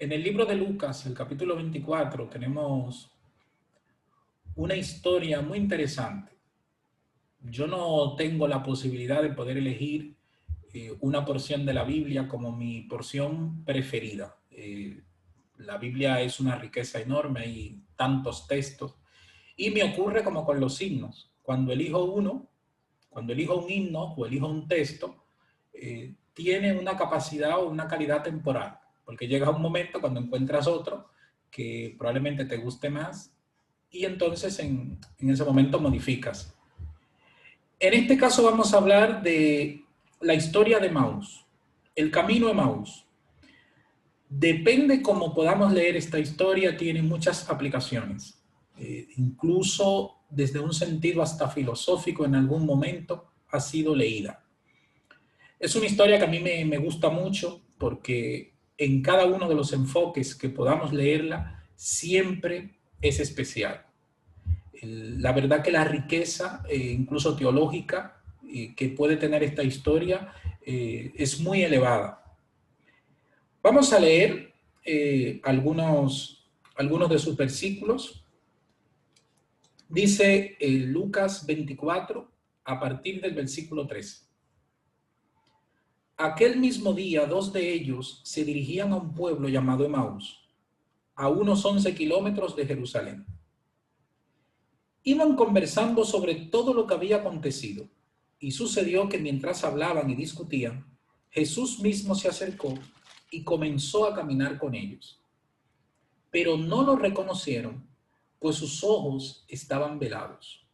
En el libro de Lucas, el capítulo 24, tenemos una historia muy interesante. Yo no tengo la posibilidad de poder elegir una porción de la Biblia como mi porción preferida. La Biblia es una riqueza enorme, hay tantos textos. Y me ocurre como con los himnos. Cuando elijo un himno o elijo un texto, tiene una capacidad o una calidad temporal, porque llega un momento cuando encuentras otro que probablemente te guste más y entonces en ese momento modificas. En este caso vamos a hablar de la historia de Emaús, el camino a Emaús. Depende cómo podamos leer esta historia, tiene muchas aplicaciones, incluso desde un sentido hasta filosófico en algún momento ha sido leída. Es una historia que a mí me gusta mucho porque en cada uno de los enfoques que podamos leerla siempre es especial. La verdad que la riqueza, incluso teológica, que puede tener esta historia es muy elevada. Vamos a leer algunos de sus versículos. Dice Lucas 24, a partir del versículo 13. Aquel mismo día, dos de ellos se dirigían a un pueblo llamado Emaús, a unos 11 kilómetros de Jerusalén. Iban conversando sobre todo lo que había acontecido, y sucedió que mientras hablaban y discutían, Jesús mismo se acercó y comenzó a caminar con ellos. Pero no lo reconocieron, pues sus ojos estaban velados.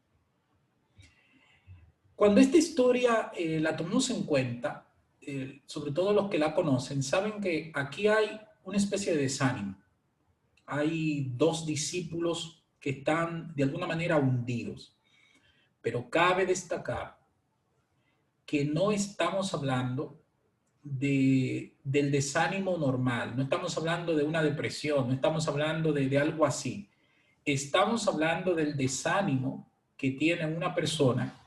Cuando esta historia la tomamos en cuenta, sobre todo los que la conocen, saben que aquí hay una especie de desánimo. Hay dos discípulos que están de alguna manera hundidos, pero cabe destacar que no estamos hablando del desánimo normal, no estamos hablando de una depresión, no estamos hablando de algo así. Estamos hablando del desánimo que tiene una persona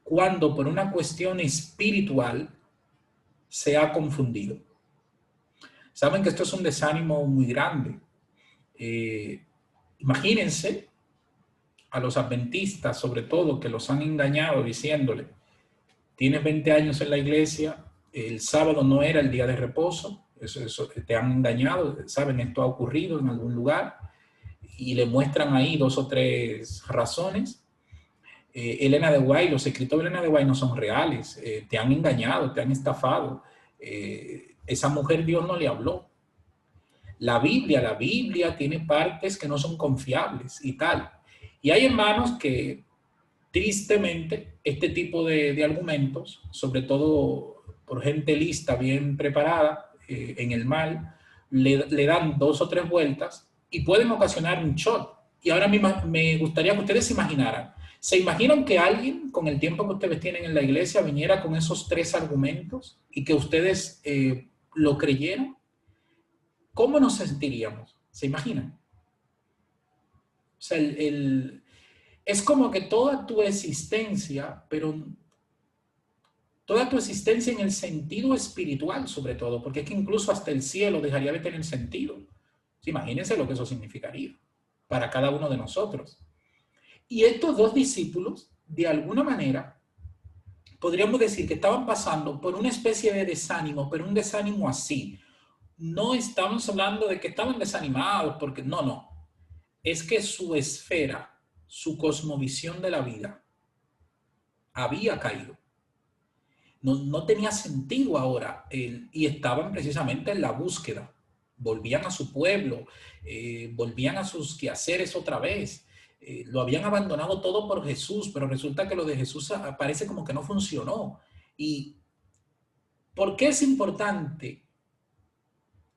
cuando por una cuestión espiritual se ha confundido. Saben que esto es un desánimo muy grande. Imagínense a los adventistas, sobre todo, que los han engañado diciéndole: tienes 20 años en la iglesia, el sábado no era el día de reposo, eso te han engañado, saben, esto ha ocurrido en algún lugar, y le muestran ahí dos o tres razones. Elena de White, los escritos de Elena de White no son reales, te han engañado, te han estafado, esa mujer Dios no le habló. La Biblia tiene partes que no son confiables y tal. Y hay hermanos que tristemente este tipo de argumentos, sobre todo por gente lista, bien preparada, en el mal, le dan dos o tres vueltas y pueden ocasionar un shock. Y ahora me gustaría que ustedes se imaginaran. ¿Se imaginan que alguien, con el tiempo que ustedes tienen en la iglesia, viniera con esos tres argumentos y que ustedes lo creyeran? ¿Cómo nos sentiríamos? ¿Se imaginan? O sea, es como que toda tu existencia, pero toda tu existencia en el sentido espiritual sobre todo, porque es que incluso hasta el cielo dejaría de tener sentido. Imagínense lo que eso significaría para cada uno de nosotros. Y estos dos discípulos, de alguna manera, podríamos decir que estaban pasando por una especie de desánimo, pero un desánimo así. No estamos hablando de que estaban desanimados, porque no. Es que su esfera, su cosmovisión de la vida, había caído. No tenía sentido ahora, y estaban precisamente en la búsqueda. Volvían a su pueblo, volvían a sus quehaceres otra vez. Lo habían abandonado todo por Jesús, pero resulta que lo de Jesús parece como que no funcionó. ¿Y por qué es importante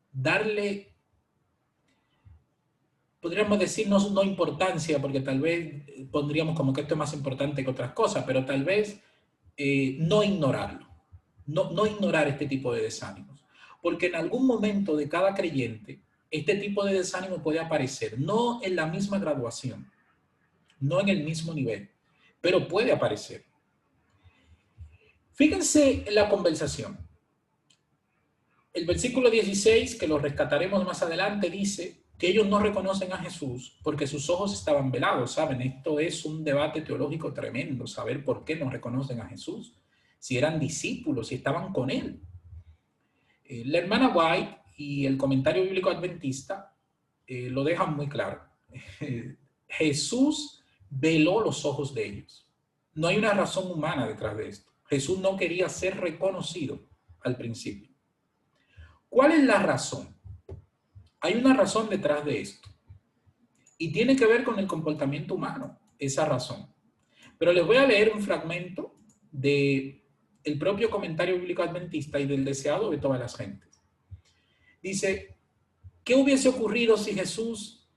darle, podríamos decir, no importancia, porque tal vez pondríamos como que esto es más importante que otras cosas, pero tal vez no ignorarlo, no ignorar este tipo de desánimos, porque en algún momento de cada creyente este tipo de desánimo puede aparecer, no en la misma graduación, no en el mismo nivel, pero puede aparecer. Fíjense en la conversación. El versículo 16, que lo rescataremos más adelante, dice que ellos no reconocen a Jesús porque sus ojos estaban velados, ¿saben? Esto es un debate teológico tremendo, saber por qué no reconocen a Jesús, si eran discípulos, si estaban con él. La hermana White y el comentario bíblico adventista lo dejan muy claro. Jesús veló los ojos de ellos. No hay una razón humana detrás de esto. Jesús no quería ser reconocido al principio. ¿Cuál es la razón? Hay una razón detrás de esto. Y tiene que ver con el comportamiento humano, esa razón. Pero les voy a leer un fragmento del propio comentario bíblico adventista y del deseado de todas las gentes. Dice, ¿qué hubiese ocurrido si Jesús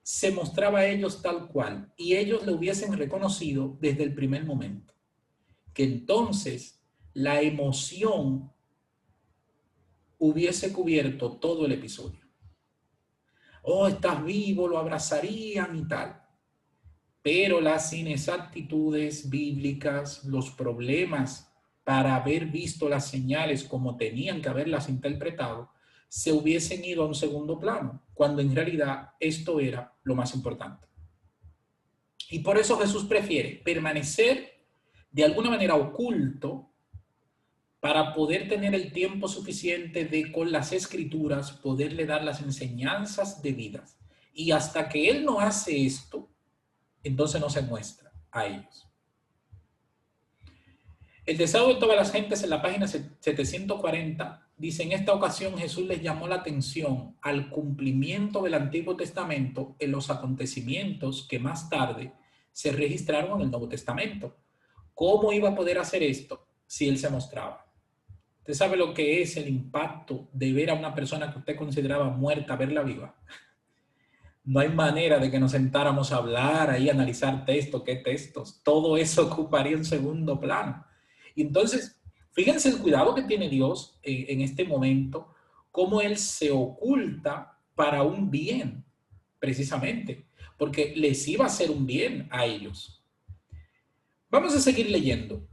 se mostraba a ellos tal cual y ellos lo hubiesen reconocido desde el primer momento? Que entonces la emoción hubiese cubierto todo el episodio. Oh, estás vivo, lo abrazarían y tal. Pero las inexactitudes bíblicas, los problemas para haber visto las señales como tenían que haberlas interpretado, se hubiesen ido a un segundo plano, cuando en realidad esto era lo más importante. Y por eso Jesús prefiere permanecer de alguna manera oculto para poder tener el tiempo suficiente de, con las escrituras, poderle dar las enseñanzas debidas. Y hasta que Él no hace esto, entonces no se muestra a ellos. El deseo de todas las gentes en la página 740 dice, en esta ocasión Jesús les llamó la atención al cumplimiento del Antiguo Testamento en los acontecimientos que más tarde se registraron en el Nuevo Testamento. ¿Cómo iba a poder hacer esto si Él se mostraba? ¿Usted sabe lo que es el impacto de ver a una persona que usted consideraba muerta, verla viva? No hay manera de que nos sentáramos a hablar, ahí a analizar textos, qué textos. Todo eso ocuparía un segundo plano. Y entonces, fíjense el cuidado que tiene Dios en este momento, cómo Él se oculta para un bien, precisamente, porque les iba a hacer un bien a ellos. Vamos a seguir leyendo.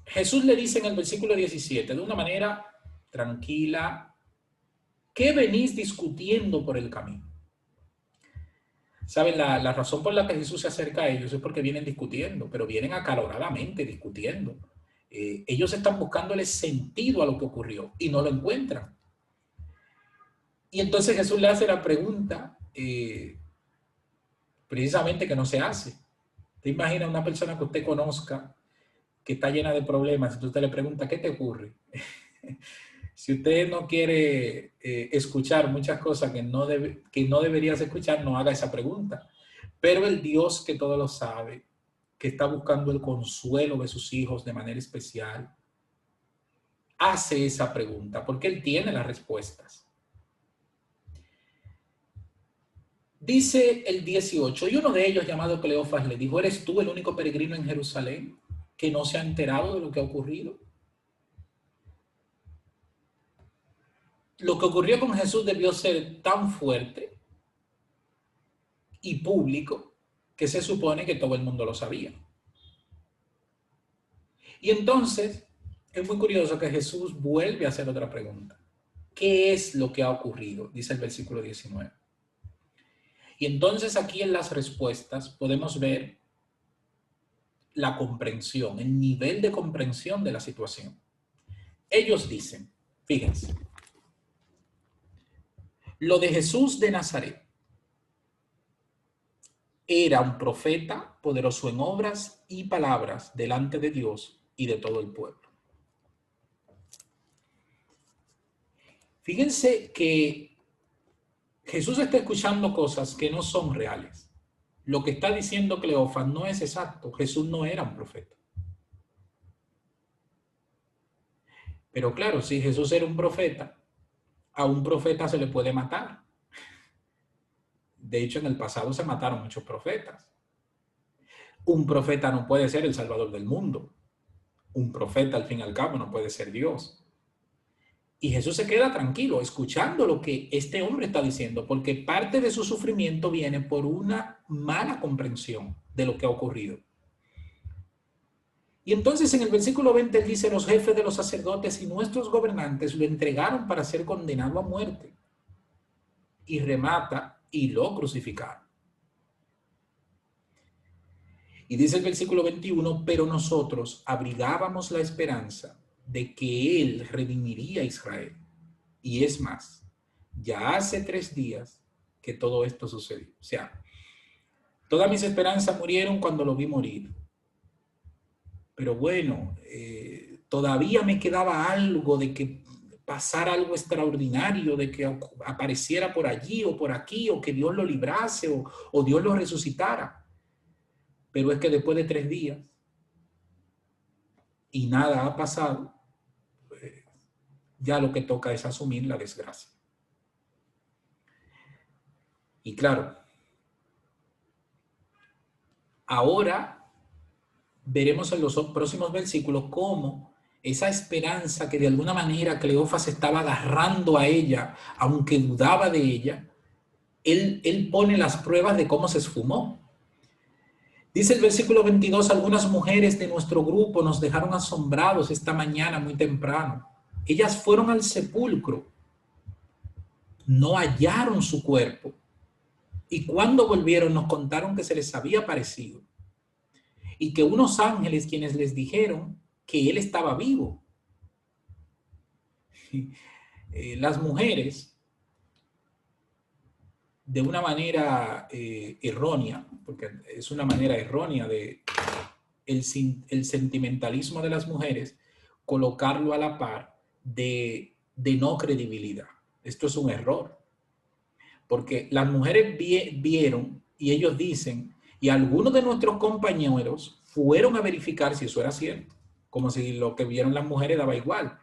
Jesús le dice en el versículo 17, de una manera tranquila, ¿qué venís discutiendo por el camino? ¿Saben? La razón por la que Jesús se acerca a ellos es porque vienen discutiendo, pero vienen acaloradamente discutiendo. Ellos están buscándole sentido a lo que ocurrió y no lo encuentran. Y entonces Jesús le hace la pregunta precisamente que no se hace. ¿Te imaginas una persona que usted conozca que está llena de problemas y usted le pregunta, ¿qué te ocurre? Si usted no quiere escuchar muchas cosas que no deberías escuchar, no haga esa pregunta. Pero el Dios que todo lo sabe, que está buscando el consuelo de sus hijos de manera especial, hace esa pregunta porque Él tiene las respuestas. Dice el 18, y uno de ellos, llamado Cleofas, le dijo, ¿eres tú el único peregrino en Jerusalén que no se ha enterado de lo que ha ocurrido? Lo que ocurrió con Jesús debió ser tan fuerte y público que se supone que todo el mundo lo sabía. Y entonces es muy curioso que Jesús vuelve a hacer otra pregunta. ¿Qué es lo que ha ocurrido? Dice el versículo 19. Y entonces aquí en las respuestas podemos ver la comprensión, el nivel de comprensión de la situación. Ellos dicen, fíjense, lo de Jesús de Nazaret era un profeta poderoso en obras y palabras delante de Dios y de todo el pueblo. Fíjense que Jesús está escuchando cosas que no son reales. Lo que está diciendo Cleofas no es exacto. Jesús no era un profeta. Pero claro, si Jesús era un profeta, a un profeta se le puede matar. De hecho, en el pasado se mataron muchos profetas. Un profeta no puede ser el salvador del mundo. Un profeta, al fin y al cabo, no puede ser Dios. Y Jesús se queda tranquilo escuchando lo que este hombre está diciendo, porque parte de su sufrimiento viene por una mala comprensión de lo que ha ocurrido. Y entonces en el versículo 20 él dice, los jefes de los sacerdotes y nuestros gobernantes lo entregaron para ser condenado a muerte. Y remata, y lo crucificaron. Y dice el versículo 21, pero nosotros abrigábamos la esperanza de que él redimiría a Israel. Y es más, ya hace 3 días que todo esto sucedió. O sea, todas mis esperanzas murieron cuando lo vi morir. Pero bueno, todavía me quedaba algo de que pasara algo extraordinario, de que apareciera por allí o por aquí, o que Dios lo librase o Dios lo resucitara. Pero es que después de 3 días y nada ha pasado, ya lo que toca es asumir la desgracia. Y claro, ahora veremos en los próximos versículos cómo esa esperanza que de alguna manera Cleofas estaba agarrando a ella, aunque dudaba de ella, él pone las pruebas de cómo se esfumó. Dice el versículo 22, algunas mujeres de nuestro grupo nos dejaron asombrados esta mañana muy temprano. Ellas fueron al sepulcro, no hallaron su cuerpo y cuando volvieron nos contaron que se les había aparecido y que unos ángeles quienes les dijeron que él estaba vivo. Las mujeres, de una manera errónea, porque es una manera errónea de el sentimentalismo de las mujeres, colocarlo a la par de no credibilidad. Esto es un error, porque las mujeres vieron y ellos dicen, y algunos de nuestros compañeros fueron a verificar si eso era cierto, como si lo que vieron las mujeres daba igual.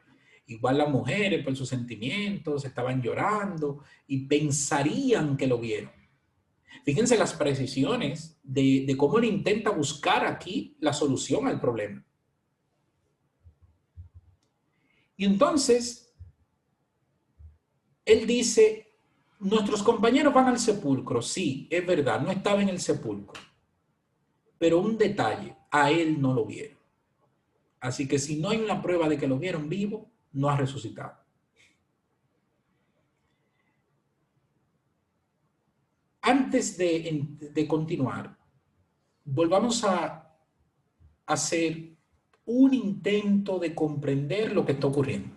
Igual las mujeres por sus sentimientos estaban llorando y pensarían que lo vieron. Fíjense las precisiones de cómo él intenta buscar aquí la solución al problema. Y entonces, él dice, nuestros compañeros van al sepulcro. Sí, es verdad, no estaba en el sepulcro. Pero un detalle, a él no lo vieron. Así que si no hay una prueba de que lo vieron vivo, no ha resucitado. Antes de continuar, volvamos a hacer un intento de comprender lo que está ocurriendo.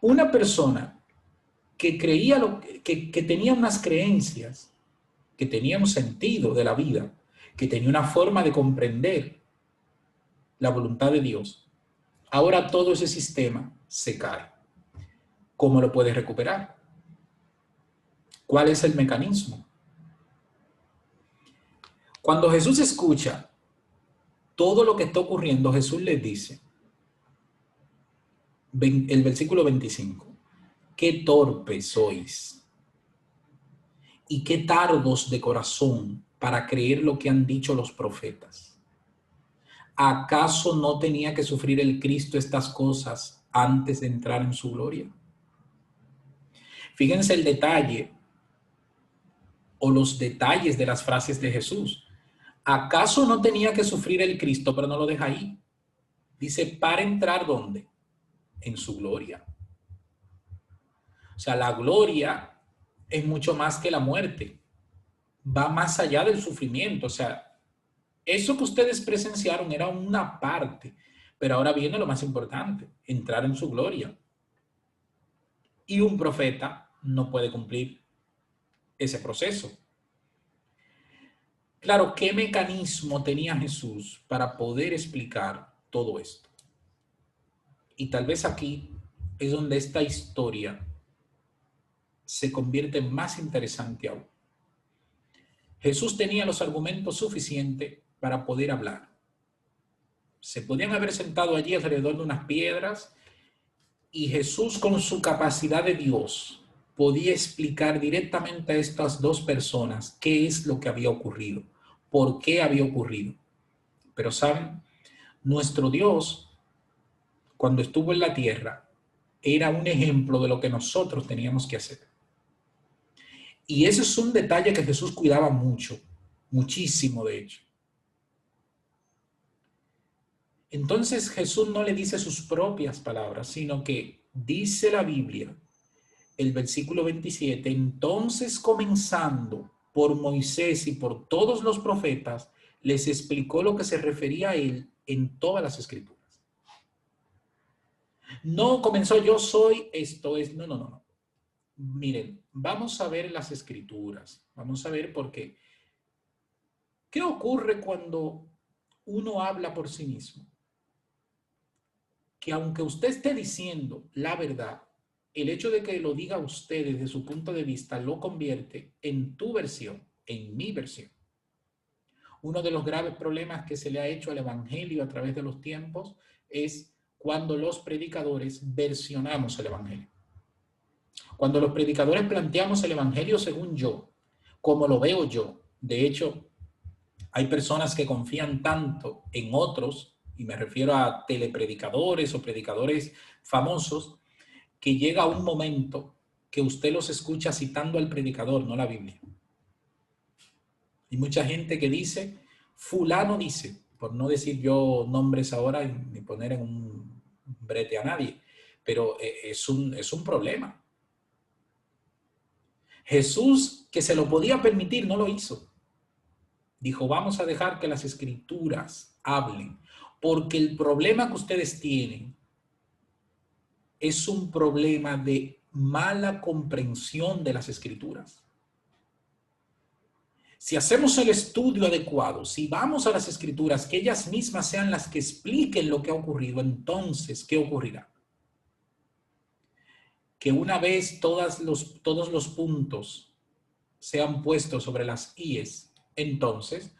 Una persona que creía que tenía unas creencias, que tenía un sentido de la vida, que tenía una forma de comprender la voluntad de Dios, ahora todo ese sistema se cae. ¿Cómo lo puede recuperar? ¿Cuál es el mecanismo? Cuando Jesús escucha todo lo que está ocurriendo, Jesús les dice, el versículo 25, qué torpes sois y qué tardos de corazón para creer lo que han dicho los profetas. ¿Acaso no tenía que sufrir el Cristo estas cosas antes de entrar en su gloria? Fíjense el detalle o los detalles de las frases de Jesús. ¿Acaso no tenía que sufrir el Cristo? Pero no lo deja ahí. Dice, para entrar ¿dónde? En su gloria. O sea, la gloria es mucho más que la muerte. Va más allá del sufrimiento. O sea, eso que ustedes presenciaron era una parte. Pero ahora viene lo más importante, entrar en su gloria. Y un profeta no puede cumplir ese proceso. Claro, ¿qué mecanismo tenía Jesús para poder explicar todo esto? Y tal vez aquí es donde esta historia se convierte más interesante aún. Jesús tenía los argumentos suficientes para poder hablar. Se podían haber sentado allí alrededor de unas piedras y Jesús, con su capacidad de Dios, podía explicar directamente a estas dos personas qué es lo que había ocurrido, por qué había ocurrido. Pero ¿saben? Nuestro Dios, cuando estuvo en la tierra, era un ejemplo de lo que nosotros teníamos que hacer. Y ese es un detalle que Jesús cuidaba mucho, muchísimo de hecho. Entonces Jesús no le dice sus propias palabras, sino que dice la Biblia, el versículo 27, entonces comenzando por Moisés y por todos los profetas, les explicó lo que se refería a él en todas las escrituras. No comenzó yo soy, esto es, no, no, no, no. Miren, vamos a ver las escrituras, vamos a ver por qué. ¿Qué ocurre cuando uno habla por sí mismo? Que aunque usted esté diciendo la verdad, el hecho de que lo diga usted desde su punto de vista lo convierte en tu versión, en mi versión. Uno de los graves problemas que se le ha hecho al evangelio a través de los tiempos es cuando los predicadores versionamos el evangelio. Cuando los predicadores planteamos el evangelio según yo, como lo veo yo. De hecho, hay personas que confían tanto en otros, y me refiero a telepredicadores o predicadores famosos, que llega un momento que usted los escucha citando al predicador, no la Biblia. Hay mucha gente que dice, fulano dice, por no decir yo nombres ahora ni poner en un brete a nadie, pero es un problema. Jesús, que se lo podía permitir, no lo hizo. Dijo, vamos a dejar que las escrituras hablen, porque el problema que ustedes tienen es un problema de mala comprensión de las escrituras. Si hacemos el estudio adecuado, si vamos a las escrituras, que ellas mismas sean las que expliquen lo que ha ocurrido, entonces, ¿qué ocurrirá? Que una vez todos los puntos sean puestos sobre las íes, entonces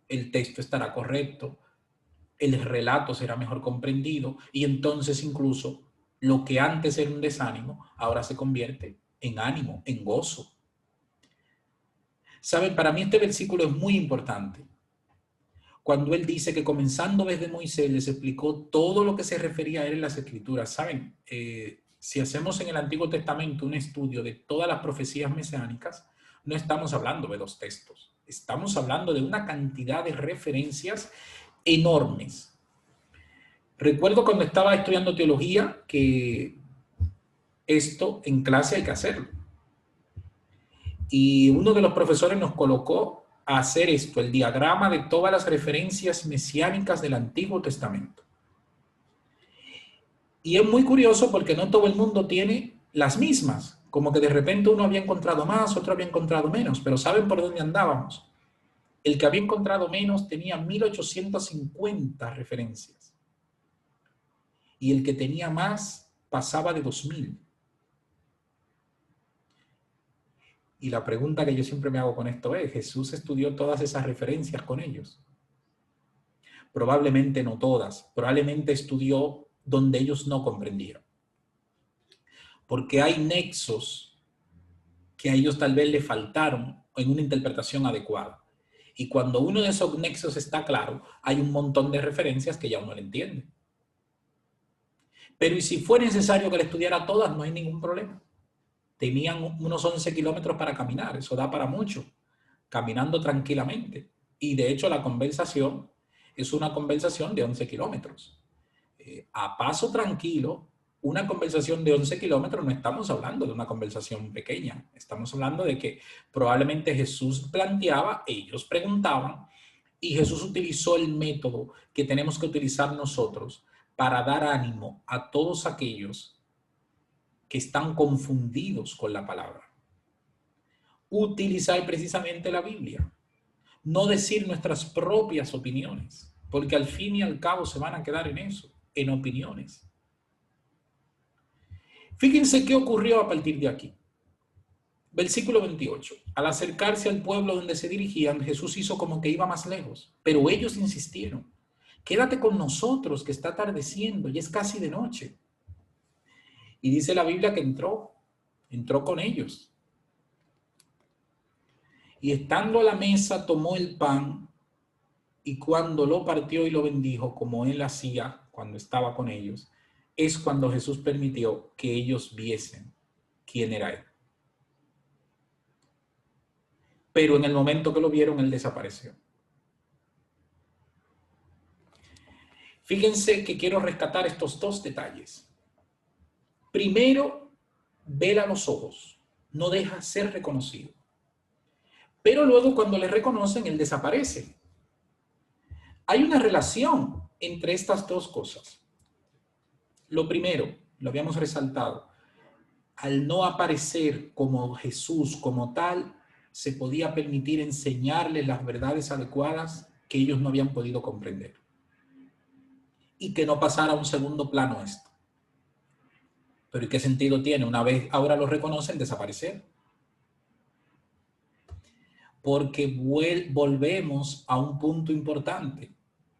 el texto estará correcto, el relato será mejor comprendido y entonces incluso lo que antes era un desánimo, ahora se convierte en ánimo, en gozo. Saben, para mí este versículo es muy importante. Cuando él dice que comenzando desde Moisés les explicó todo lo que se refería a él en las escrituras. Saben, si hacemos en el Antiguo Testamento un estudio de todas las profecías mesiánicas, no estamos hablando de 2 textos, estamos hablando de una cantidad de referencias enormes. Recuerdo cuando estaba estudiando teología que esto en clase hay que hacerlo. Y uno de los profesores nos colocó a hacer esto, el diagrama de todas las referencias mesiánicas del Antiguo Testamento. Y es muy curioso porque no todo el mundo tiene las mismas, como que de repente uno había encontrado más, otro había encontrado menos, pero ¿saben por dónde andábamos? El que había encontrado menos tenía 1850 referencias y el que tenía más pasaba de 2000. Y la pregunta que yo siempre me hago con esto es, ¿Jesús estudió todas esas referencias con ellos? Probablemente no todas, probablemente estudió donde ellos no comprendieron. Porque hay nexos que a ellos tal vez le faltaron en una interpretación adecuada. Y cuando uno de esos nexos está claro, hay un montón de referencias que ya uno le entiende. Pero y si fue necesario que le estudiara todas, no hay ningún problema. Tenían unos 11 kilómetros para caminar, eso da para mucho, caminando tranquilamente. Y de hecho la conversación es una conversación de 11 kilómetros. A paso tranquilo, una conversación de 11 kilómetros, no estamos hablando de una conversación pequeña, estamos hablando de que probablemente Jesús planteaba, ellos preguntaban, y Jesús utilizó el método que tenemos que utilizar nosotros para dar ánimo a todos aquellos que están confundidos con la palabra. Utilizar precisamente la Biblia, no decir nuestras propias opiniones, porque al fin y al cabo se van a quedar en eso, en opiniones. Fíjense qué ocurrió a partir de aquí. Versículo 28. Al acercarse al pueblo donde se dirigían, Jesús hizo como que iba más lejos, pero ellos insistieron. Quédate con nosotros, que está atardeciendo y es casi de noche. Y dice la Biblia que entró con ellos. Y estando a la mesa, tomó el pan y cuando lo partió y lo bendijo, como él hacía cuando estaba con ellos, es cuando Jesús permitió que ellos viesen quién era él. Pero en el momento que lo vieron, él desapareció. Fíjense que quiero rescatar estos dos detalles. Primero, vela los ojos, no deja ser reconocido. Pero luego cuando le reconocen, él desaparece. Hay una relación entre estas dos cosas. Lo primero, lo habíamos resaltado, al no aparecer como Jesús, como tal, se podía permitir enseñarles las verdades adecuadas que ellos no habían podido comprender. Y que no pasara a un segundo plano esto. Pero ¿y qué sentido tiene una vez ahora lo reconocen desaparecer? Porque volvemos a un punto importante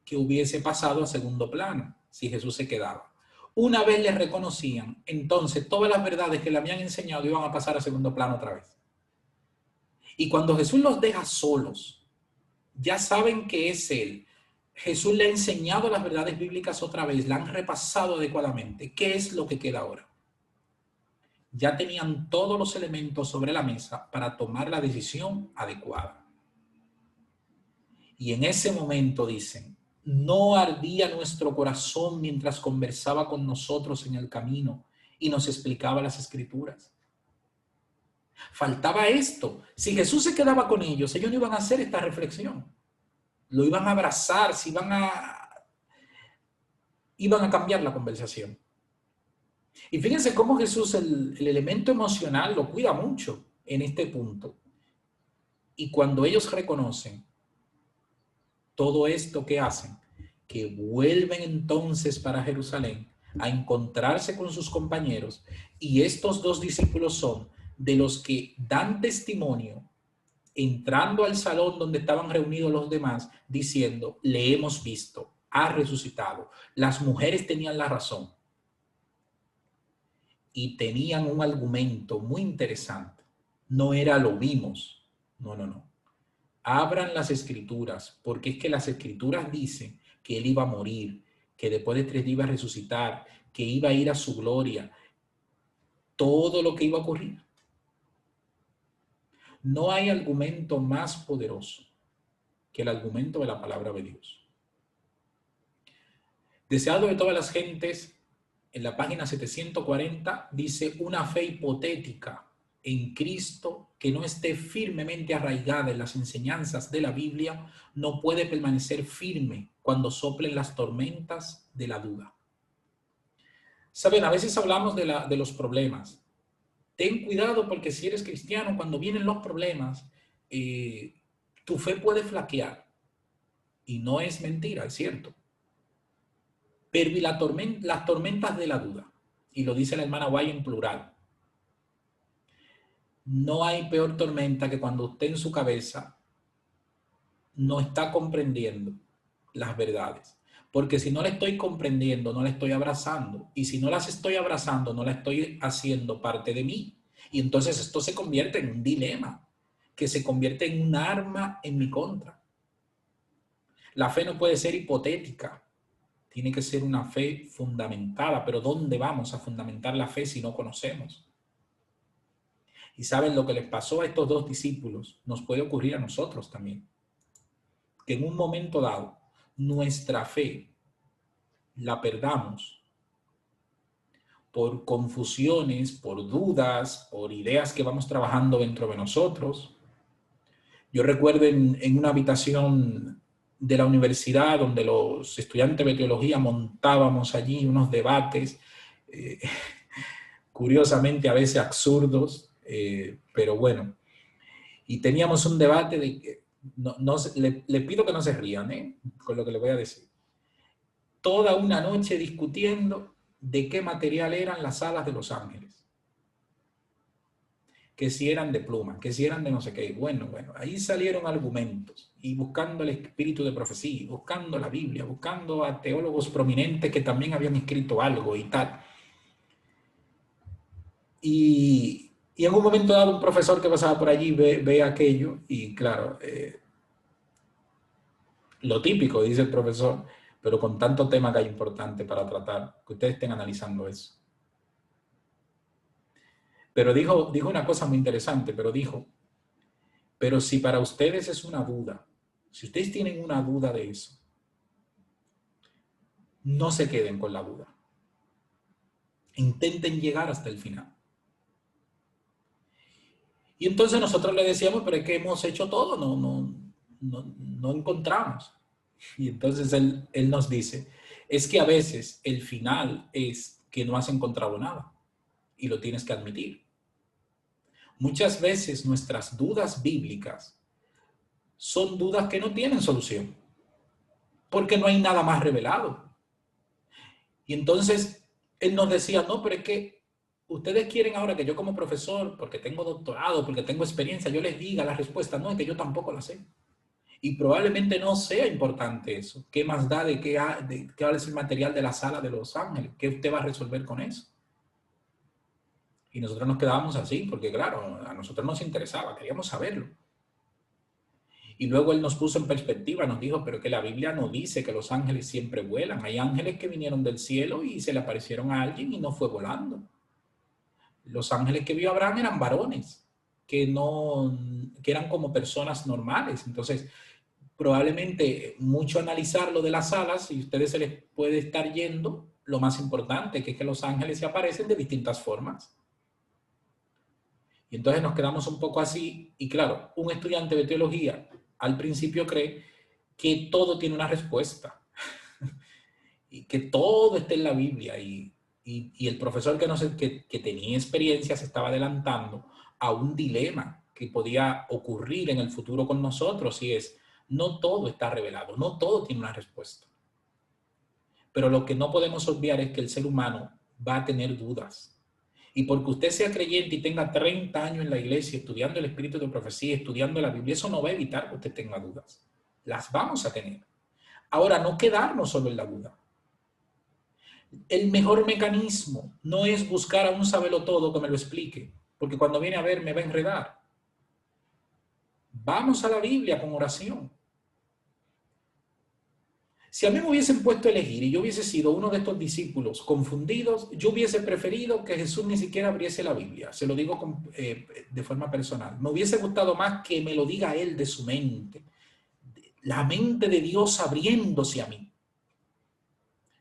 que hubiese pasado a segundo plano si Jesús se quedaba. Una vez le reconocían, entonces todas las verdades que le habían enseñado iban a pasar a segundo plano otra vez. Y cuando Jesús los deja solos, ya saben que es Él. Jesús le ha enseñado las verdades bíblicas otra vez, la han repasado adecuadamente. ¿Qué es lo que queda ahora? Ya tenían todos los elementos sobre la mesa para tomar la decisión adecuada. Y en ese momento dicen, ¿no ardía nuestro corazón mientras conversaba con nosotros en el camino y nos explicaba las Escrituras? Faltaba esto. Si Jesús se quedaba con ellos no iban a hacer esta reflexión. Lo iban a abrazar, iban a cambiar la conversación. Y fíjense cómo Jesús el elemento emocional lo cuida mucho en este punto. Y cuando ellos reconocen todo esto que hacen, que vuelven entonces para Jerusalén a encontrarse con sus compañeros, y estos dos discípulos son de los que dan testimonio entrando al salón donde estaban reunidos los demás, diciendo, le hemos visto, ha resucitado. Las mujeres tenían la razón y tenían un argumento muy interesante. No era lo vimos, no. Abran las Escrituras, porque es que las Escrituras dicen que Él iba a morir, que después de 3 días iba a resucitar, que iba a ir a su gloria, todo lo que iba a ocurrir. No hay argumento más poderoso que el argumento de la palabra de Dios. Deseado de todas las gentes, en la página 740 dice una fe hipotética en Cristo que no esté firmemente arraigada en las enseñanzas de la Biblia no puede permanecer firme cuando soplen las tormentas de la duda. Saben, a veces hablamos de los problemas. Ten cuidado porque si eres cristiano, cuando vienen los problemas, tu fe puede flaquear. Y no es mentira, es cierto. Pero y las tormentas de la duda, y lo dice la hermana Guay en plural. No hay peor tormenta que cuando usted en su cabeza no está comprendiendo las verdades. Porque si no la estoy comprendiendo, no la estoy abrazando. Y si no las estoy abrazando, no la estoy haciendo parte de mí. Y entonces esto se convierte en un dilema, que se convierte en un arma en mi contra. La fe no puede ser hipotética. Tiene que ser una fe fundamentada. Pero ¿dónde vamos a fundamentar la fe si no conocemos? Y saben lo que les pasó a estos dos discípulos, nos puede ocurrir a nosotros también. Que en un momento dado, nuestra fe la perdamos por confusiones, por dudas, por ideas que vamos trabajando dentro de nosotros. Yo recuerdo en una habitación de la universidad donde los estudiantes de teología montábamos allí unos debates, curiosamente a veces absurdos, pero bueno. Y teníamos un debate de que, le pido que no se rían, con lo que les voy a decir. Toda una noche discutiendo de qué material eran las alas de los ángeles. Que si eran de pluma, que si eran de no sé qué. Bueno, ahí salieron argumentos. Y buscando el espíritu de profecía, buscando la Biblia, buscando a teólogos prominentes que también habían escrito algo y tal. Y en un momento dado un profesor que pasaba por allí ve aquello y claro, lo típico, dice el profesor, pero con tanto tema que hay importante para tratar, que ustedes estén analizando eso. Pero dijo una cosa muy interesante, pero si para ustedes es una duda, si ustedes tienen una duda de eso, no se queden con la duda. Intenten llegar hasta el final. Y entonces nosotros le decíamos, pero es que hemos hecho todo, no encontramos. Y entonces él nos dice, es que a veces el final es que no has encontrado nada y lo tienes que admitir. Muchas veces nuestras dudas bíblicas son dudas que no tienen solución, porque no hay nada más revelado. Y entonces él nos decía, no, pero es que ustedes quieren ahora que yo como profesor, porque tengo doctorado, porque tengo experiencia, yo les diga la respuesta. No, es que yo tampoco la sé. Y probablemente no sea importante eso. ¿Qué más da de qué es el material de la sala de Los Ángeles? ¿Qué usted va a resolver con eso? Y nosotros nos quedábamos así, porque claro, a nosotros nos interesaba, queríamos saberlo. Y luego él nos puso en perspectiva, nos dijo, pero que la Biblia no dice que los ángeles siempre vuelan. Hay ángeles que vinieron del cielo y se le aparecieron a alguien y no fue volando. Los ángeles que vio Abraham eran varones, que eran como personas normales. Entonces, probablemente mucho analizar lo de las alas y a ustedes se les puede estar yendo lo más importante, que es que los ángeles se aparecen de distintas formas. Y entonces nos quedamos un poco así, y claro, un estudiante de teología al principio cree que todo tiene una respuesta y que todo está en la Biblia, y el profesor que tenía experiencia se estaba adelantando a un dilema que podía ocurrir en el futuro con nosotros, y es, no todo está revelado, no todo tiene una respuesta. Pero lo que no podemos obviar es que el ser humano va a tener dudas. Y porque usted sea creyente y tenga 30 años en la iglesia estudiando el espíritu de profecía, estudiando la Biblia, eso no va a evitar que usted tenga dudas. Las vamos a tener. Ahora, no quedarnos solo en la duda. El mejor mecanismo no es buscar a un sabelotodo que me lo explique, porque cuando viene a ver me va a enredar. Vamos a la Biblia con oración. Si a mí me hubiesen puesto a elegir y yo hubiese sido uno de estos discípulos confundidos, yo hubiese preferido que Jesús ni siquiera abriese la Biblia. Se lo digo de forma personal. Me hubiese gustado más que me lo diga él de su mente. La mente de Dios abriéndose a mí.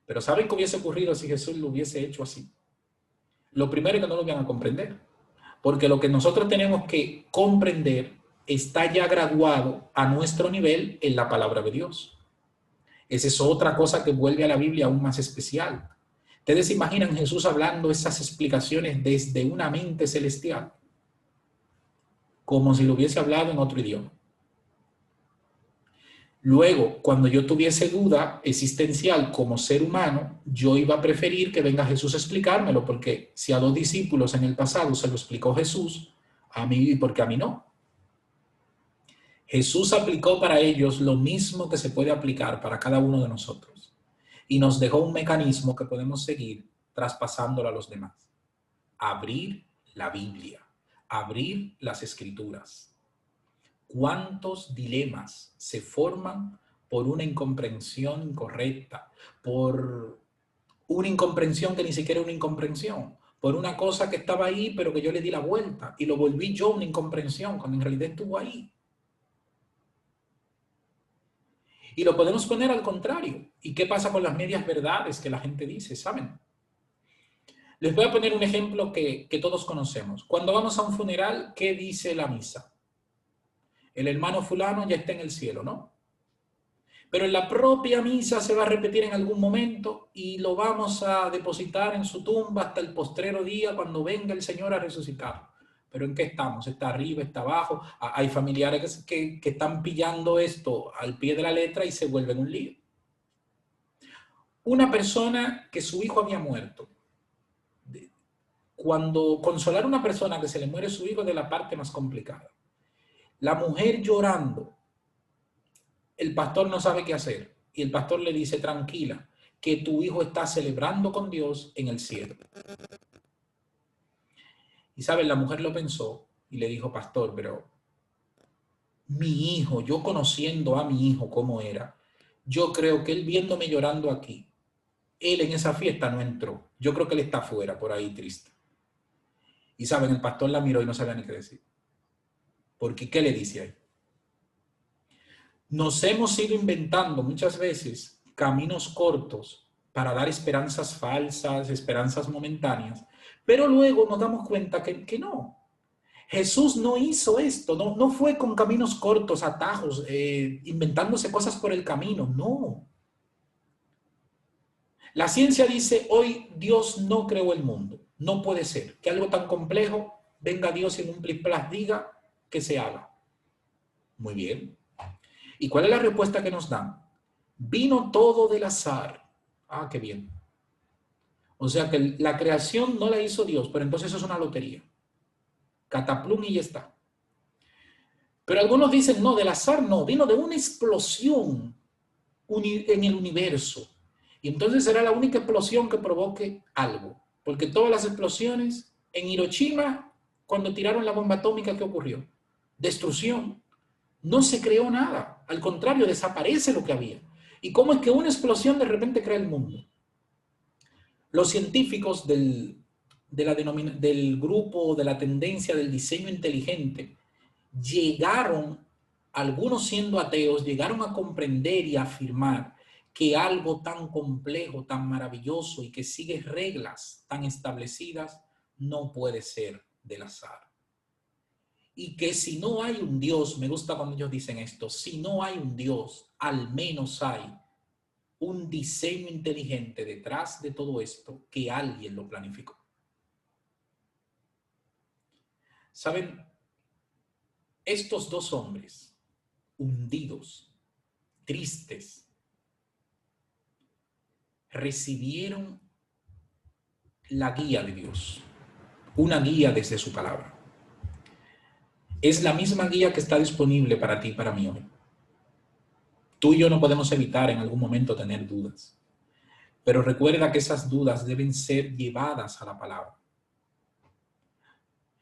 Pero ¿saben qué hubiese ocurrido si Jesús lo hubiese hecho así? Lo primero es que no lo van a comprender. Porque lo que nosotros tenemos que comprender está ya graduado a nuestro nivel en la palabra de Dios. Esa es otra cosa que vuelve a la Biblia aún más especial. Ustedes se imaginan Jesús hablando esas explicaciones desde una mente celestial, como si lo hubiese hablado en otro idioma. Luego, cuando yo tuviese duda existencial como ser humano, yo iba a preferir que venga Jesús a explicármelo, porque si a 2 discípulos en el pasado se lo explicó Jesús, a mí, porque a mí no. Jesús aplicó para ellos lo mismo que se puede aplicar para cada uno de nosotros. Y nos dejó un mecanismo que podemos seguir traspasándolo a los demás. Abrir la Biblia, abrir las Escrituras. ¿Cuántos dilemas se forman por una incomprensión incorrecta, por una incomprensión que ni siquiera es una incomprensión, por una cosa que estaba ahí pero que yo le di la vuelta y lo volví yo una incomprensión cuando en realidad estuvo ahí? Y lo podemos poner al contrario. ¿Y qué pasa con las medias verdades que la gente dice? ¿Saben? Les voy a poner un ejemplo que todos conocemos. Cuando vamos a un funeral, ¿qué dice la misa? El hermano fulano ya está en el cielo, ¿no? Pero en la propia misa se va a repetir en algún momento y lo vamos a depositar en su tumba hasta el postrero día cuando venga el Señor a resucitar. ¿Pero en qué estamos? ¿Está arriba? ¿Está abajo? Hay familiares que están pillando esto al pie de la letra y se vuelven un lío. Una persona que su hijo había muerto. Cuando consolar a una persona que se le muere su hijo es de la parte más complicada. La mujer llorando, el pastor no sabe qué hacer. Y el pastor le dice, tranquila, que tu hijo está celebrando con Dios en el cielo. Y saben, la mujer lo pensó y le dijo, pastor, pero mi hijo, yo conociendo a mi hijo cómo era, yo creo que él viéndome llorando aquí, él en esa fiesta no entró. Yo creo que él está afuera, por ahí triste. Y saben, el pastor la miró y no sabía ni qué decir. Porque, ¿qué le dice ahí? Nos hemos ido inventando muchas veces caminos cortos para dar esperanzas falsas, esperanzas momentáneas, pero luego nos damos cuenta que no. Jesús no hizo esto, no fue con caminos cortos, atajos, inventándose cosas por el camino, no. La ciencia dice, hoy Dios no creó el mundo. No puede ser que algo tan complejo venga Dios y en un plis-plas diga que se haga. Muy bien. ¿Y cuál es la respuesta que nos dan? Vino todo del azar. Ah, qué bien. O sea que la creación no la hizo Dios, pero entonces eso es una lotería. Cataplum y ya está. Pero algunos dicen, no, del azar no, vino de una explosión en el universo. Y entonces será la única explosión que provoque algo. Porque todas las explosiones en Hiroshima, cuando tiraron la bomba atómica, ¿qué ocurrió? Destrucción. No se creó nada. Al contrario, desaparece lo que había. ¿Y cómo es que una explosión de repente crea el mundo? Los científicos del grupo de la tendencia del diseño inteligente llegaron, algunos siendo ateos, llegaron a comprender y a afirmar que algo tan complejo, tan maravilloso y que sigue reglas tan establecidas no puede ser del azar. Y que si no hay un Dios, me gusta cuando ellos dicen esto, si no hay un Dios, al menos hay un diseño inteligente detrás de todo esto que alguien lo planificó. ¿Saben? Estos dos hombres, hundidos, tristes, recibieron la guía de Dios, una guía desde su palabra. Es la misma guía que está disponible para ti y para mí hoy. Tú y yo no podemos evitar en algún momento tener dudas, pero recuerda que esas dudas deben ser llevadas a la palabra.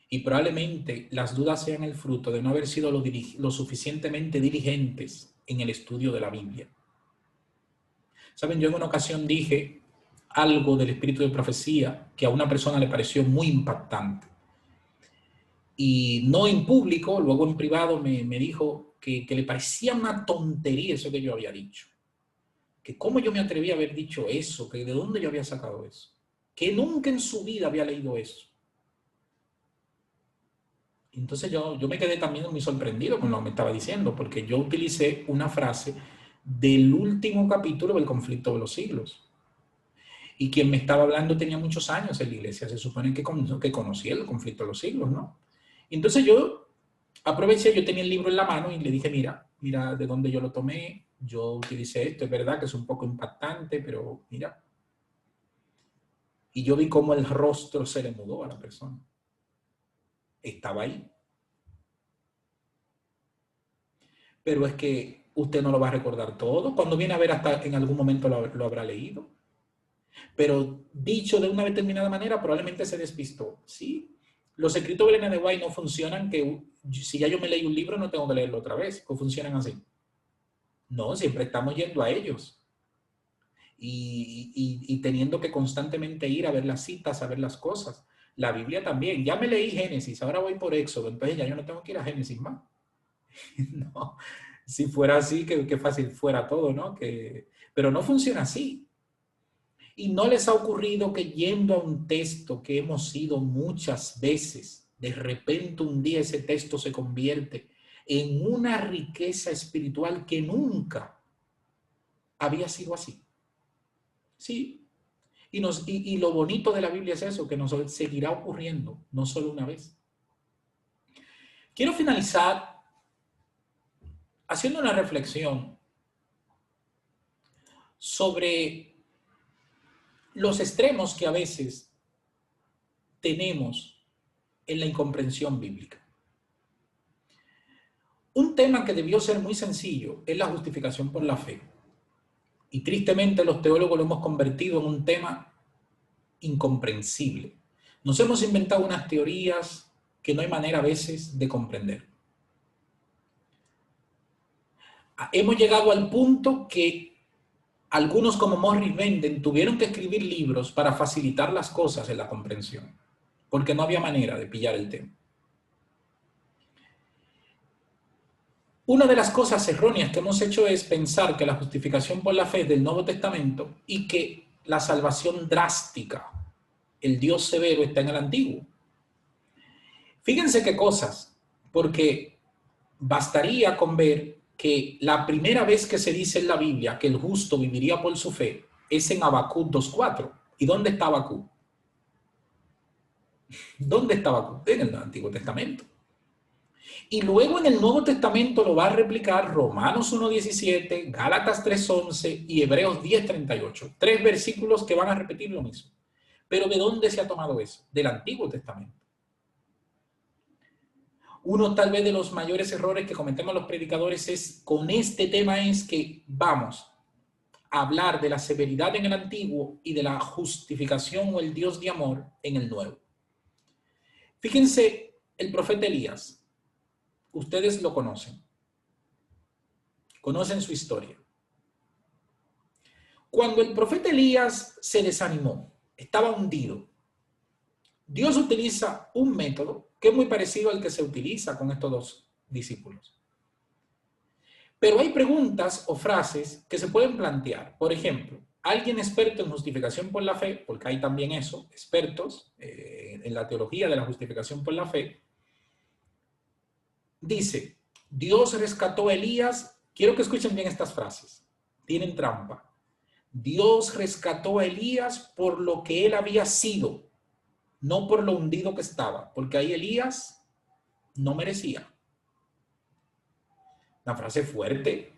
Y probablemente las dudas sean el fruto de no haber sido lo suficientemente diligentes en el estudio de la Biblia. Saben, yo en una ocasión dije algo del espíritu de profecía que a una persona le pareció muy impactante. Y no en público, luego en privado me dijo que le parecía una tontería eso que yo había dicho. Que cómo yo me atreví a haber dicho eso, que de dónde yo había sacado eso. Que nunca en su vida había leído eso. Entonces yo me quedé también muy sorprendido con lo que me estaba diciendo, porque yo utilicé una frase del último capítulo del Conflicto de los Siglos. Y quien me estaba hablando tenía muchos años en la iglesia, se supone que conocía el Conflicto de los Siglos, ¿no? Y entonces yo aproveché, yo tenía el libro en la mano y le dije, mira de dónde yo lo tomé, yo utilicé esto, es verdad que es un poco impactante, pero mira. Y yo vi cómo el rostro se le mudó a la persona. Estaba ahí. Pero es que usted no lo va a recordar todo. Cuando viene a ver, hasta en algún momento lo habrá leído. Pero dicho de una determinada manera, probablemente se despistó. Sí, los escritos de Elena de White no funcionan que si ya yo me leí un libro no tengo que leerlo otra vez. ¿O funcionan así? No, siempre estamos yendo a ellos. Y teniendo que constantemente ir a ver las citas, a ver las cosas. La Biblia también. Ya me leí Génesis, ahora voy por Éxodo, entonces ya yo no tengo que ir a Génesis más. No, si fuera así, qué fácil fuera todo, ¿no? Pero no funciona así. Y no les ha ocurrido que yendo a un texto que hemos ido muchas veces, de repente un día ese texto se convierte en una riqueza espiritual que nunca había sido así. Sí. Y lo bonito de la Biblia es eso, que nos seguirá ocurriendo, no solo una vez. Quiero finalizar haciendo una reflexión sobre los extremos que a veces tenemos en la incomprensión bíblica. Un tema que debió ser muy sencillo es la justificación por la fe. Y tristemente los teólogos lo hemos convertido en un tema incomprensible. Nos hemos inventado unas teorías que no hay manera a veces de comprender. Hemos llegado al punto que algunos como Morris Benden tuvieron que escribir libros para facilitar las cosas en la comprensión, porque no había manera de pillar el tema. Una de las cosas erróneas que hemos hecho es pensar que la justificación por la fe es del Nuevo Testamento y que la salvación drástica, el Dios severo, está en el Antiguo. Fíjense qué cosas, porque bastaría con ver que la primera vez que se dice en la Biblia que el justo viviría por su fe es en Habacuc 2:4. ¿Y dónde está Habacuc? ¿Dónde está Habacuc? En el Antiguo Testamento. Y luego en el Nuevo Testamento lo va a replicar Romanos 1:17, Gálatas 3:11 y Hebreos 10:38. 3 versículos que van a repetir lo mismo. Pero ¿de dónde se ha tomado eso? Del Antiguo Testamento. Uno tal vez de los mayores errores que cometemos los predicadores es con este tema es que vamos a hablar de la severidad en el Antiguo y de la justificación o el Dios de amor en el Nuevo. Fíjense, el profeta Elías, ustedes lo conocen su historia. Cuando el profeta Elías se desanimó, estaba hundido, Dios utiliza un método que es muy parecido al que se utiliza con estos dos discípulos. Pero hay preguntas o frases que se pueden plantear. Por ejemplo, alguien experto en justificación por la fe, porque hay también eso, expertos en la teología de la justificación por la fe, dice, Dios rescató a Elías. Quiero que escuchen bien estas frases. Tienen trampa. Dios rescató a Elías por lo que él había sido, no por lo hundido que estaba, porque ahí Elías no merecía. Una frase fuerte,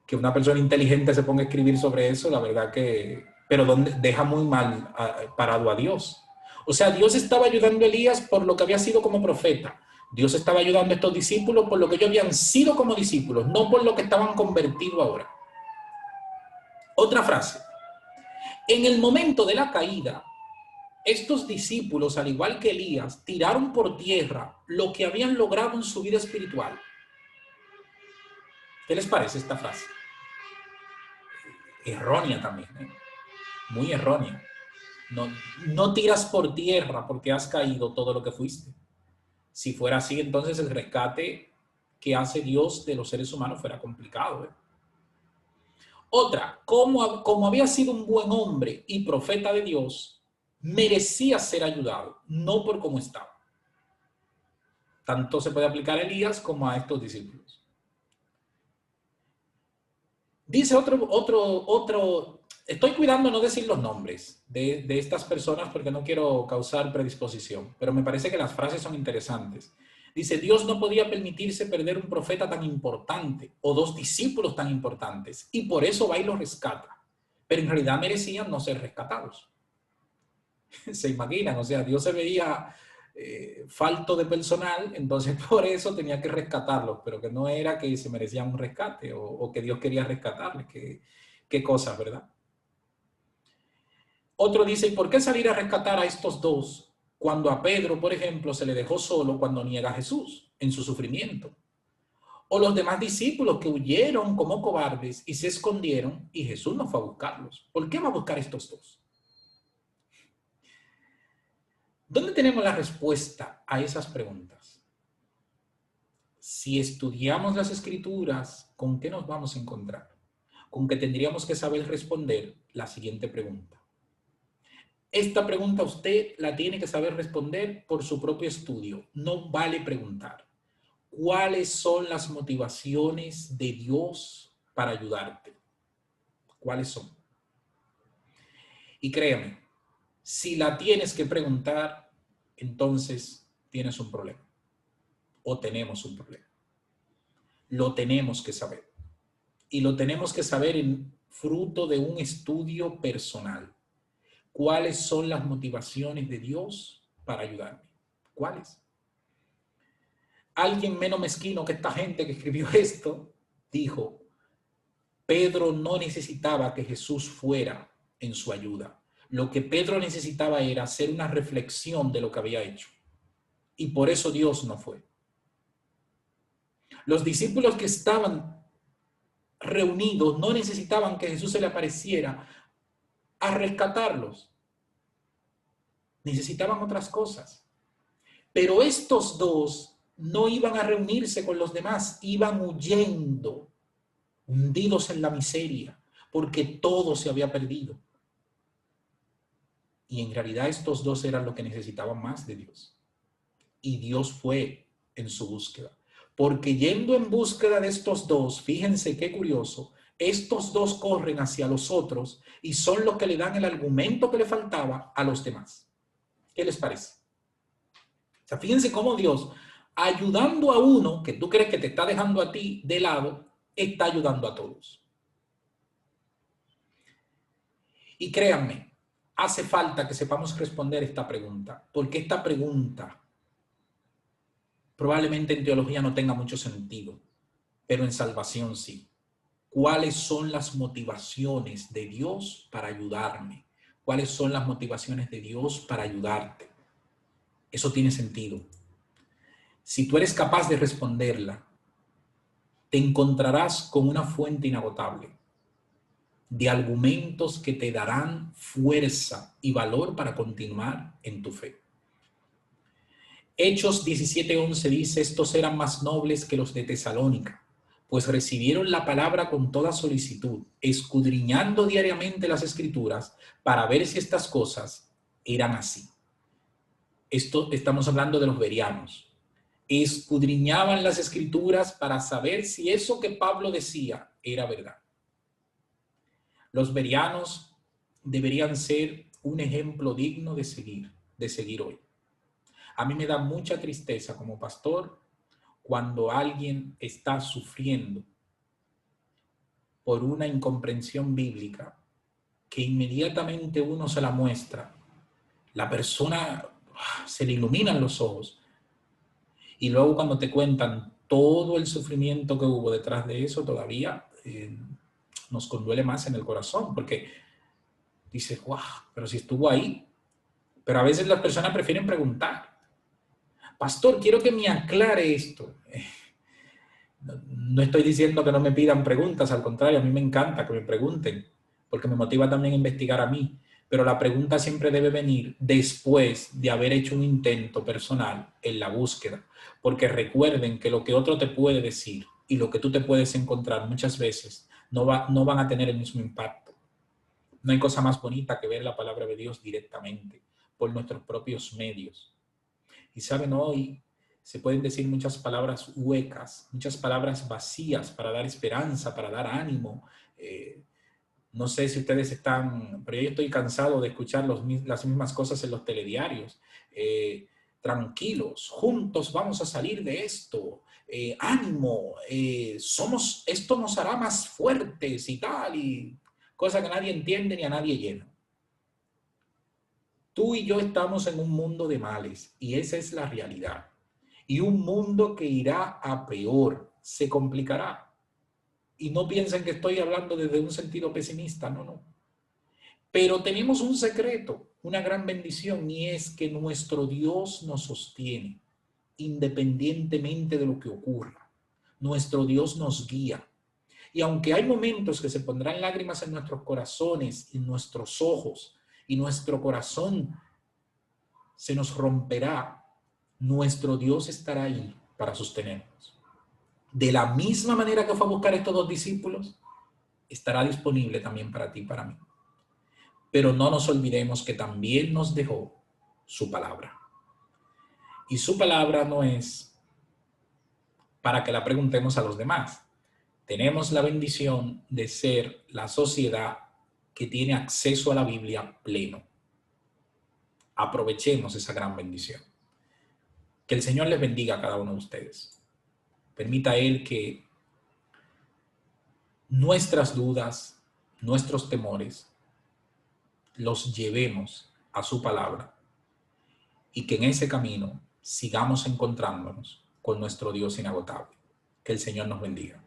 que una persona inteligente se ponga a escribir sobre eso, la verdad que, pero deja muy mal parado a Dios. O sea, Dios estaba ayudando a Elías por lo que había sido como profeta. Dios estaba ayudando a estos discípulos por lo que ellos habían sido como discípulos, no por lo que estaban convertidos ahora. Otra frase. En el momento de la caída, estos discípulos, al igual que Elías, tiraron por tierra lo que habían logrado en su vida espiritual. ¿Qué les parece esta frase? Errónea también, ¿eh? Muy errónea. No tiras por tierra porque has caído todo lo que fuiste. Si fuera así, entonces el rescate que hace Dios de los seres humanos fuera complicado, ¿eh? Otra, como había sido un buen hombre y profeta de Dios, merecía ser ayudado, no por cómo estaba. Tanto se puede aplicar a Elías como a estos discípulos. Dice otro, estoy cuidando no decir los nombres de estas personas porque no quiero causar predisposición, pero me parece que las frases son interesantes. Dice, Dios no podía permitirse perder un profeta tan importante o dos discípulos tan importantes y por eso va y los rescata. Pero en realidad merecían no ser rescatados. Se imaginan, o sea, Dios se veía falto de personal, entonces por eso tenía que rescatarlos, pero que no era que se merecían un rescate o que Dios quería rescatarles, qué cosas, ¿verdad? Otro dice, ¿y por qué salir a rescatar a estos dos cuando a Pedro, por ejemplo, se le dejó solo cuando niega a Jesús en su sufrimiento? O los demás discípulos que huyeron como cobardes y se escondieron y Jesús no fue a buscarlos. ¿Por qué va a buscar a estos dos? ¿Dónde tenemos la respuesta a esas preguntas? Si estudiamos las Escrituras, ¿con qué nos vamos a encontrar? Con que tendríamos que saber responder la siguiente pregunta. Esta pregunta usted la tiene que saber responder por su propio estudio. No vale preguntar. ¿Cuáles son las motivaciones de Dios para ayudarte? ¿Cuáles son? Y créeme, si la tienes que preguntar, entonces tienes un problema. O tenemos un problema. Lo tenemos que saber. Y lo tenemos que saber en fruto de un estudio personal. ¿Cuáles son las motivaciones de Dios para ayudarme? ¿Cuáles? Alguien menos mezquino que esta gente que escribió esto dijo, Pedro no necesitaba que Jesús fuera en su ayuda. Lo que Pedro necesitaba era hacer una reflexión de lo que había hecho. Y por eso Dios no fue. Los discípulos que estaban reunidos no necesitaban que Jesús se le apareciera a rescatarlos. Necesitaban otras cosas. Pero estos dos no iban a reunirse con los demás, iban huyendo, hundidos en la miseria, porque todo se había perdido. Y en realidad estos dos eran lo que necesitaban más de Dios. Y Dios fue en su búsqueda. Porque yendo en búsqueda de estos dos, fíjense qué curioso, estos dos corren hacia los otros y son los que le dan el argumento que le faltaba a los demás. ¿Qué les parece? O sea, fíjense cómo Dios, ayudando a uno que tú crees que te está dejando a ti de lado, está ayudando a todos. Y créanme, hace falta que sepamos responder esta pregunta, porque esta pregunta probablemente en teología no tenga mucho sentido, pero en salvación sí. ¿Cuáles son las motivaciones de Dios para ayudarme? ¿Cuáles son las motivaciones de Dios para ayudarte? Eso tiene sentido. Si tú eres capaz de responderla, te encontrarás con una fuente inagotable de argumentos que te darán fuerza y valor para continuar en tu fe. Hechos 17:11 dice, estos eran más nobles que los de Tesalónica, pues recibieron la palabra con toda solicitud, escudriñando diariamente las escrituras para ver si estas cosas eran así. Esto estamos hablando de los bereanos. Escudriñaban las escrituras para saber si eso que Pablo decía era verdad. Los bereanos deberían ser un ejemplo digno de seguir hoy. A mí me da mucha tristeza como pastor cuando alguien está sufriendo por una incomprensión bíblica que inmediatamente uno se la muestra, la persona se le iluminan los ojos y luego cuando te cuentan todo el sufrimiento que hubo detrás de eso, todavía nos conduele más en el corazón, porque dices, wow, pero si estuvo ahí. Pero a veces las personas prefieren preguntar, pastor, quiero que me aclare esto. No estoy diciendo que no me pidan preguntas, al contrario, a mí me encanta que me pregunten, porque me motiva también a investigar a mí, pero la pregunta siempre debe venir después de haber hecho un intento personal en la búsqueda, porque recuerden que lo que otro te puede decir y lo que tú te puedes encontrar muchas veces no van a tener el mismo impacto. No hay cosa más bonita que ver la palabra de Dios directamente, por nuestros propios medios. Y saben, hoy se pueden decir muchas palabras huecas, muchas palabras vacías para dar esperanza, para dar ánimo. No sé si ustedes están, pero yo estoy cansado de escuchar las mismas cosas en los telediarios. Tranquilos, juntos vamos a salir de esto. Ánimo, esto nos hará más fuertes y tal, y cosa que nadie entiende ni a nadie llena. Tú y yo estamos en un mundo de males y esa es la realidad. Y un mundo que irá a peor, se complicará. Y no piensen que estoy hablando desde un sentido pesimista, no. Pero tenemos un secreto, una gran bendición, y es que nuestro Dios nos sostiene, independientemente de lo que ocurra. Nuestro Dios nos guía. Y aunque hay momentos que se pondrán lágrimas en nuestros corazones, en nuestros ojos, y nuestro corazón se nos romperá, nuestro Dios estará ahí para sostenernos. De la misma manera que fue a buscar a estos dos discípulos, estará disponible también para ti y para mí. Pero no nos olvidemos que también nos dejó su palabra. Y su palabra no es para que la preguntemos a los demás. Tenemos la bendición de ser la sociedad que tiene acceso a la Biblia pleno. Aprovechemos esa gran bendición. Que el Señor les bendiga a cada uno de ustedes. Permita a Él que nuestras dudas, nuestros temores, los llevemos a su palabra y que en ese camino sigamos encontrándonos con nuestro Dios inagotable. Que el Señor nos bendiga.